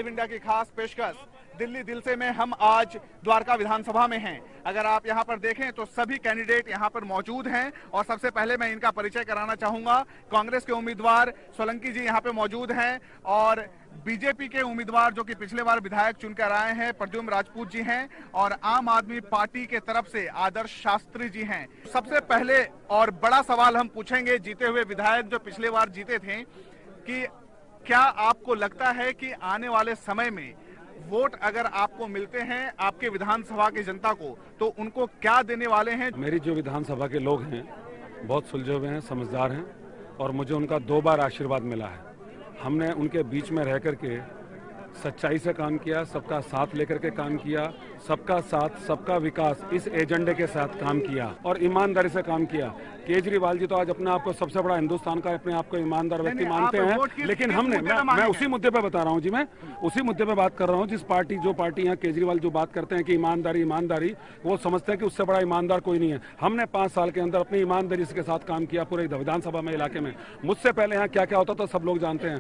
Live India की खास पेशकश दिल्ली दिल से में हम आज द्वारका विधानसभा में हैं। अगर आप यहां पर देखें तो सभी कैंडिडेट यहां पर मौजूद हैं और सबसे पहले मैं इनका परिचय कराना चाहूंगा। कांग्रेस के उम्मीदवार सोलंकी जी यहां पे मौजूद हैं और बीजेपी के उम्मीदवार जो कि पिछले बार विधायक चुनकर आए हैं प्रद्युम्न राजपूत जी हैं और आम आदमी पार्टी के तरफ से आदर्श शास्त्री जी हैं। सबसे पहले और बड़ा सवाल हम पूछेंगे जीते हुए विधायक जो पिछले बार जीते थे कि क्या आपको लगता है कि आने वाले समय में वोट अगर आपको मिलते हैं आपके विधानसभा की जनता को तो उनको क्या देने वाले हैं? मेरी जो विधानसभा के लोग हैं बहुत सुलझे हुए हैं, समझदार हैं और मुझे उनका 2 बार आशीर्वाद मिला है। हमने उनके बीच में रह करके सच्चाई से काम किया, सबका साथ लेकर के काम किया, सबका साथ सबका विकास इस एजेंडे के साथ काम किया और ईमानदारी से काम किया। केजरीवाल जी तो आज अपने आप को सबसे बड़ा हिंदुस्तान का अपने आप को ईमानदार व्यक्ति मानते हैं, लेकिन हमने मैं उसी मुद्दे पे बता रहा हूँ जी, मैं उसी मुद्दे पे बात कर रहा हूँ। जिस पार्टी जो पार्टी यहाँ केजरीवाल जो बात करते हैं कि ईमानदारी ईमानदारी, वो समझते हैं कि उससे बड़ा ईमानदार कोई नहीं है। हमने 5 साल के अंदर अपनी ईमानदारी के साथ काम किया पूरे विधानसभा में, इलाके में। मुझसे पहले यहाँ क्या क्या होता था सब लोग जानते हैं।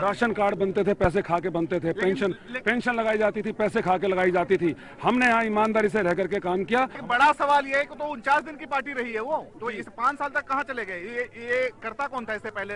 राशन कार्ड बनते थे, पैसे खा के बनते थे, पेंशन लगाई जाती थी, पैसे खा के लगाई जाती थी। हमने यहाँ ईमानदारी से रह करके काम किया। बड़ा सवाल ये है कि तो 49 दिन की पार्टी रही है वो, तो इस 5 साल तक कहाँ चले गए? ये करता कौन था इससे पहले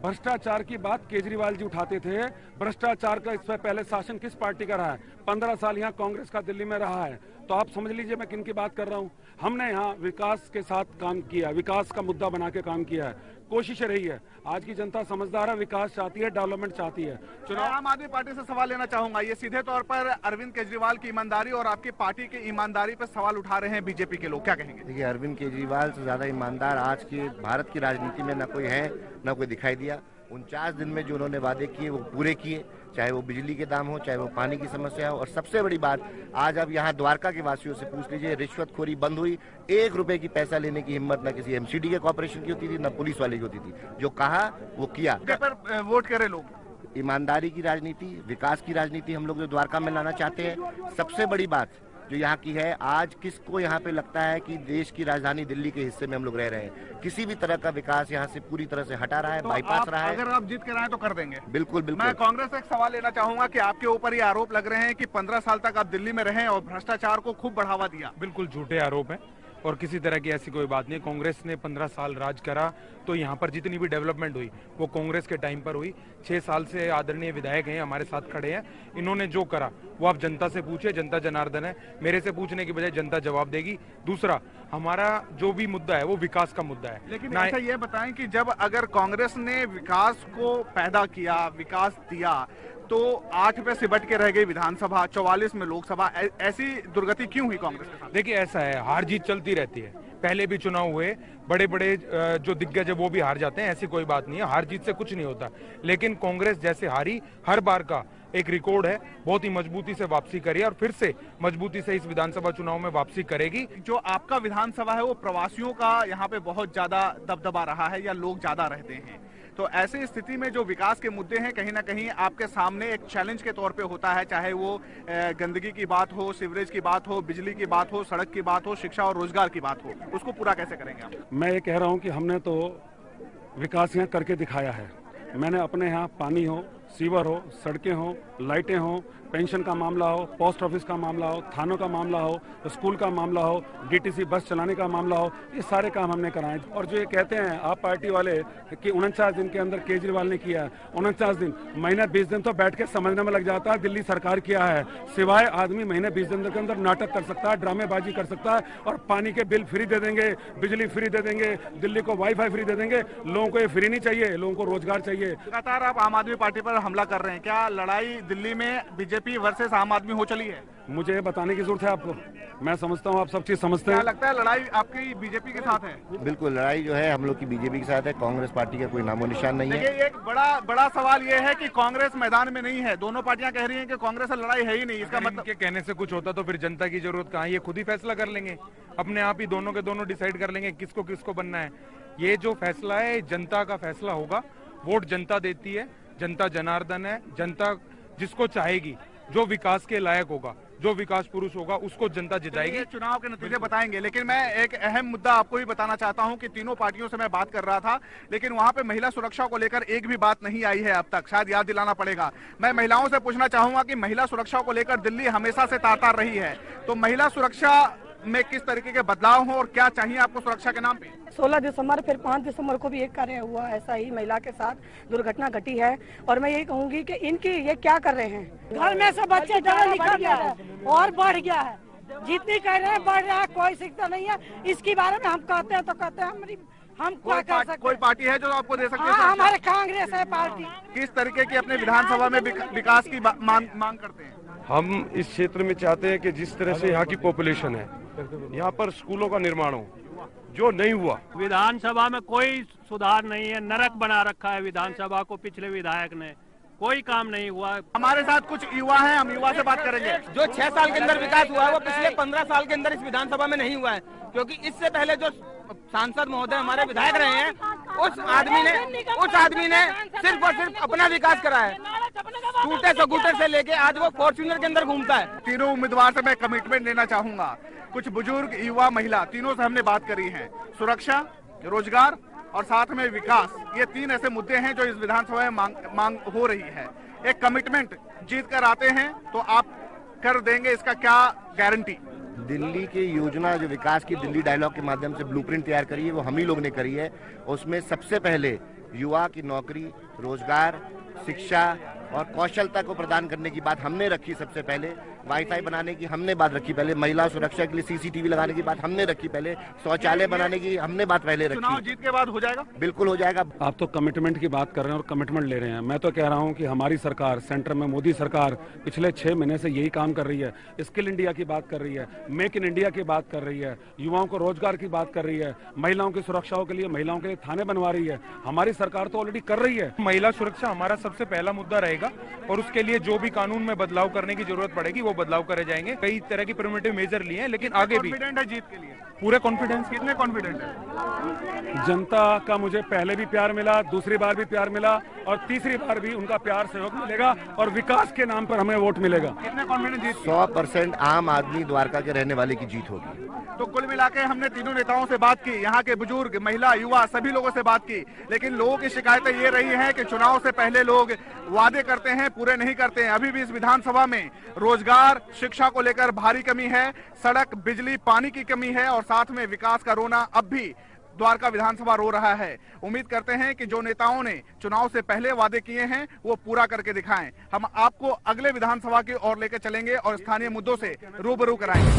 भ्रष्टाचार की बात केजरीवाल जी उठाते थे। भ्रष्टाचार का इससे पहले शासन किस पार्टी का रहा है? 15 साल यहाँ कांग्रेस का दिल्ली में रहा है, तो आप समझ लीजिए मैं किन की बात कर रहा हूँ। हमने यहाँ विकास के साथ काम किया, विकास का मुद्दा बना के काम किया है, कोशिश रही है। आज की जनता समझदार है, विकास चाहती है, डेवलपमेंट चाहती है। चुनाव आम आदमी पार्टी से सवाल लेना चाहूंगा। ये सीधे तौर पर अरविंद केजरीवाल की ईमानदारी और आपकी पार्टी की ईमानदारी पर सवाल उठा रहे हैं बीजेपी के लोग, क्या कहेंगे? देखिए, अरविंद केजरीवाल से ज्यादा ईमानदार आज की भारत की राजनीति में न कोई है न कोई दिखाई दिया। 49 दिन में जो उन्होंने वादे किए वो पूरे किए, चाहे वो बिजली के दाम हो, चाहे वो पानी की समस्या हो। और सबसे बड़ी बात, आज अब यहाँ द्वारका के वासियों से पूछ लीजिए, रिश्वतखोरी बंद हुई। 1 रुपए की पैसा लेने की हिम्मत न किसी एमसीडी के कॉर्पोरेशन की होती थी, न पुलिस वाले की होती थी। जो कहा वो किया। पर वोट करे लोग। ईमानदारी की राजनीति, विकास की राजनीति हम लोग जो द्वारका में लाना चाहते हैं। सबसे बड़ी बात जो यहाँ की है, आज किसको यहाँ पे लगता है कि देश की राजधानी दिल्ली के हिस्से में हम लोग रह रहे हैं? किसी भी तरह का विकास यहाँ से पूरी तरह से हटा रहा है, तो बाईपास रहा है। अगर आप जीत कर आए तो कर देंगे? बिल्कुल बिल्कुल। मैं कांग्रेस से एक सवाल लेना चाहूंगा कि आपके ऊपर ये आरोप लग रहे हैं कि 15 साल तक आप दिल्ली में रहे और भ्रष्टाचार को खूब बढ़ावा दिया। बिल्कुल झूठे आरोप है और किसी तरह की ऐसी कोई बात नहीं। कांग्रेस ने 15 साल राज करा तो यहाँ पर जितनी भी डेवलपमेंट हुई वो कांग्रेस के टाइम पर हुई। 6 साल से आदरणीय विधायक हैं, हमारे साथ खड़े हैं। इन्होंने जो करा वो आप जनता से पूछे, जनता जनार्दन है। मेरे से पूछने की बजाय जनता जवाब देगी। दूसरा, हमारा जो भी मुद्दा है वो विकास का मुद्दा है। लेकिन ऐसा ये बताएं कि जब अगर कांग्रेस ने विकास को पैदा किया, विकास दिया, तो 8 पे सिमट के रह गई विधानसभा, 44 में लोकसभा, ऐसी दुर्गति क्यों हुई कांग्रेस के साथ? देखिए, ऐसा है, हार जीत चलती रहती है। पहले भी चुनाव हुए, बड़े बड़े जो दिग्गज है वो भी हार जाते हैं, ऐसी कोई बात नहीं है। हार जीत से कुछ नहीं होता, लेकिन कांग्रेस जैसे हारी हर बार का एक रिकॉर्ड है। बहुत ही मजबूती से वापसी करी और फिर से मजबूती से इस विधानसभा चुनाव में वापसी करेगी। जो आपका विधानसभा है वो प्रवासियों का यहाँ पे बहुत ज्यादा दबदबा रहा है या लोग ज्यादा रहते हैं, तो ऐसी स्थिति में जो विकास के मुद्दे हैं कहीं ना कहीं आपके सामने एक चैलेंज के तौर पे होता है, चाहे वो गंदगी की बात हो, सीवरेज की बात हो, बिजली की बात हो, सड़क की बात हो, शिक्षा और रोजगार की बात हो, उसको पूरा कैसे करेंगे आप? मैं ये कह रहा हूँ कि हमने तो विकास यहाँ करके दिखाया है। मैंने अपने यहाँ पानी हो, सीवर हो, सड़कें हो, लाइटें हो, पेंशन का मामला हो, पोस्ट ऑफिस का मामला हो, थानों का मामला हो, स्कूल का मामला हो, डीटीसी बस चलाने का मामला हो, ये सारे काम हमने कराए। और जो ये कहते हैं आप पार्टी वाले कि 49 दिन के अंदर केजरीवाल ने किया है, 49 दिन, महीने 20 दिन तो बैठ के समझने में लग जाता है दिल्ली सरकार किया है। सिवाय आदमी महीने 20 दिन के अंदर नाटक कर सकता है, ड्रामेबाजी कर सकता है और पानी के बिल फ्री दे देंगे, बिजली फ्री दे देंगे, दिल्ली को वाईफाई फ्री दे देंगे। लोगों को ये फ्री नहीं चाहिए, लोगों को रोजगार चाहिए। लगातार आप आम आदमी पार्टी पर हमला कर रहे हैं, क्या लड़ाई दिल्ली में बीजेपी वर्सेस आम आदमी हो चली है? मुझे ये बताने की जरूरत है आपको? मैं समझता हूँ आप सब चीज समझते हैं। क्या लगता है लड़ाई आपकी बीजेपी के साथ है? बिल्कुल, लड़ाई जो है हम लोग की बीजेपी के साथ है। कांग्रेस पार्टी का कोई नामो निशान नहीं है। एक बड़ा सवाल ये है कि कांग्रेस मैदान में नहीं है। दोनों पार्टियां कह रही हैं कि कांग्रेस से लड़ाई है ही नहीं। इसका मतलब इनके कहने से कुछ होता तो फिर जनता की जरूरत कहाँ? ये खुद ही फैसला कर लेंगे, अपने आप ही दोनों के दोनों डिसाइड कर लेंगे किसको किसको बनना है। ये जो फैसला है जनता का फैसला होगा। वोट जनता देती है, जनता जनार्दन है। जनता जिसको चाहेगी, जो विकास के लायक होगा, जो विकास पुरुष होगा उसको जनता जिताएगी। ये चुनाव के नतीजे बताएंगे, लेकिन मैं एक अहम मुद्दा आपको भी बताना चाहता हूं कि तीनों पार्टियों से मैं बात कर रहा था, लेकिन वहां पे महिला सुरक्षा को लेकर एक भी बात नहीं आई है अब तक। शायद याद दिलाना पड़ेगा। मैं महिलाओं से पूछना चाहूंगा कि महिला सुरक्षा को लेकर दिल्ली हमेशा से तार रही है, तो महिला सुरक्षा में किस तरीके के बदलाव हो और क्या चाहिए आपको सुरक्षा के नाम पे? 16 दिसंबर फिर 5 दिसंबर को भी एक कार्य हुआ, ऐसा ही महिला के साथ दुर्घटना घटी है। और मैं यही कहूंगी कि इनकी ये क्या कर रहे हैं, घर में से बच्चे डर निकल गया है और बढ़ गया है, जितनी कह रहे हैं बढ़ रहा है, कोई सीखता नहीं है। इसके बारे में हम कहते हैं तो कहते हैं हम क्या कर सकते हैं? कोई पार्टी है जो आपको दे सकती है? हाँ, हमारे कांग्रेस है पार्टी। किस तरीके की अपने विधानसभा में विकास की मांग करते हैं? हम इस क्षेत्र में चाहते हैं कि जिस तरह से यहाँ की पॉपुलेशन है, यहाँ पर स्कूलों का निर्माण हो, जो नहीं हुआ। विधानसभा में कोई सुधार नहीं है, नरक बना रखा है विधानसभा को पिछले विधायक ने, कोई काम नहीं हुआ। हमारे साथ कुछ युवा हैं, हम युवा से बात करेंगे। जो 6 साल के अंदर विकास हुआ है वो पिछले 15 साल के अंदर इस विधानसभा में नहीं हुआ है, क्योंकि इससे पहले जो सांसद महोदय हमारे विधायक रहे हैं, उस आदमी ने सिर्फ और सिर्फ अपना विकास करा है। टूटे स्कूटर से लेके आज वो फॉर्च्यूनर के अंदर घूमता है। तीनों उम्मीदवार से मैं कमिटमेंट लेना चाहूंगा। कुछ बुजुर्ग, युवा, महिला, तीनों से हमने बात करी है। सुरक्षा, रोजगार और साथ में विकास, ये 3 ऐसे मुद्दे हैं जो इस विधानसभा में मांग हो रही है। एक कमिटमेंट जीत कर आते हैं तो आप कर देंगे, इसका क्या गारंटी? दिल्ली की योजना जो विकास की दिल्ली डायलॉग के माध्यम से ब्लूप्रिंट तैयार करी है, वो हम ही लोग ने करी है। उसमें सबसे पहले युवा की नौकरी, रोजगार, शिक्षा और कौशलता को प्रदान करने की बात हमने रखी सबसे पहले। वाईफाई बनाने की हमने बात रखी पहले, महिला सुरक्षा के लिए सीसीटीवी लगाने की बात हमने रखी पहले, शौचालय बनाने की हमने बात पहले रखी। चुनाव जीत के बाद हो जाएगा? बिल्कुल हो जाएगा। आप तो कमिटमेंट की बात कर रहे हैं और कमिटमेंट ले रहे हैं। मैं तो कह रहा हूं कि हमारी सरकार, सेंटर में मोदी सरकार पिछले 6 महीने से यही काम कर रही है। स्किल इंडिया की बात कर रही है, मेक इन इंडिया की बात कर रही है, युवाओं को रोजगार की बात कर रही है, महिलाओं की सुरक्षाओं के लिए महिलाओं के लिए थाने बनवा रही है। हमारी सरकार तो ऑलरेडी कर रही है। महिला सुरक्षा हमारा सबसे पहला मुद्दा रहेगा और उसके लिए जो भी कानून में बदलाव करने की जरूरत पड़ेगी वो बदलाव करे जाएंगे। कई तरह की प्रिवेंटिव मेजर लिए हैं, लेकिन आगे भी कॉन्फिडेंट है जीत के लिए? पूरे कॉन्फिडेंस। कितने कॉन्फिडेंट है? जनता का मुझे पहले भी प्यार मिला, दूसरी बार भी प्यार मिला और तीसरी बार भी उनका प्यार सहयोग मिलेगा और विकास के नाम पर हमें वोट मिलेगा। कितने कॉन्फिडेंट जीत? 100% आम आदमी द्वारका के रहने वाले की जीत होगी। तो कुल मिलाकर हमने तीनों नेताओं से बात की, यहाँ के बुजुर्ग, महिला, युवा, सभी लोगों से बात की, लेकिन लोगों की शिकायतें ये रही हैं कि चुनाव से पहले लोग वादे करते हैं, पूरे नहीं करते हैं। अभी भी इस विधानसभा में रोजगार, शिक्षा को लेकर भारी कमी है, सड़क, बिजली, पानी की कमी है और साथ में विकास का रोना अब भी द्वारका विधानसभा रो रहा है। उम्मीद करते हैं कि जो नेताओं ने चुनाव से पहले वादे किए हैं वो पूरा करके दिखाएं। हम आपको अगले विधानसभा की ओर लेकर चलेंगे और स्थानीय मुद्दों से रूबरू कराएंगे।